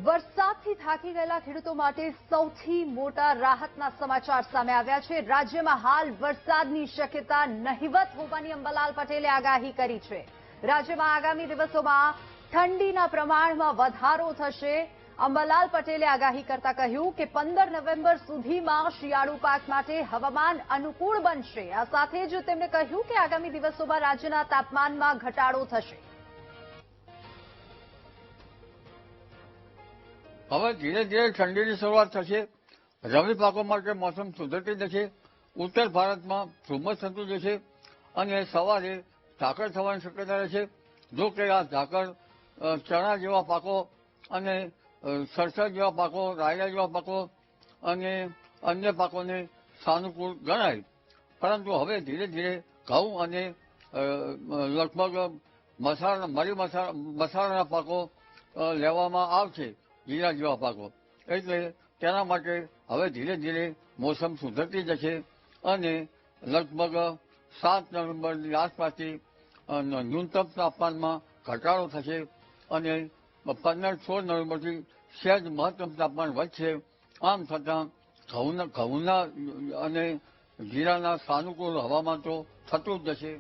વરસાદથી થાકી ગયેલા ખેડૂતો માટે સૌથી મોટા રાહતના સમાચાર સામે આવ્યા છે। રાજ્યમાં હાલ વરસાદની શક્યતા નહિવત હોવાની અંબાલાલ પટેલે આગાહી કરી છે। રાજ્યમાં આગામી દિવસોમાં ઠંડીના પ્રમાણમાં વધારો થશે। અંબાલાલ પટેલે આગાહી કરતા કહ્યું કે 15 નવેમ્બર સુધીમાં શિયાળુ પાક માટે હવામાન અનુકૂળ બનશે। આ સાથે જ તેમણે કહ્યું કે આગામી દિવસોમાં રાજ્યના તાપમાનમાં ઘટાડો થશે। હવે ધીરે ધીરે ઠંડીની શરૂઆત થશે। રવિ પાકો માટે મોસમ સુધરતી જશે। ઉત્તર ભારતમાં ધુમ્મસ થતું જશે અને સવારે ઝાકળ થવાની શક્યતા રહેશે। જો કે આ ઝાકળ ચણા જેવા પાકો અને સરસર જેવા પાકો, રાયડા જેવા પાકો અને અન્ય પાકોને સાનુકૂળ ગણાય, પરંતુ હવે ધીરે ધીરે ઘઉં અને લગભગ મસાલાના પાકો લેવામાં આવશે, જીરા જેવા પાકો। એટલે તેના માટે હવે ધીરે ધીરે મોસમ સુધરતી જશે અને લગભગ 7 નવેમ્બરની આસપાસથી ન્યૂનતમ તાપમાનમાં ઘટાડો થશે અને 15-16 નવેમ્બરથી સહેજ મહત્તમ તાપમાન વધશે। આમ છતાં ઘઉંના અને જીરાના સાનુકૂળ હવામાન તો થતું જ જશે।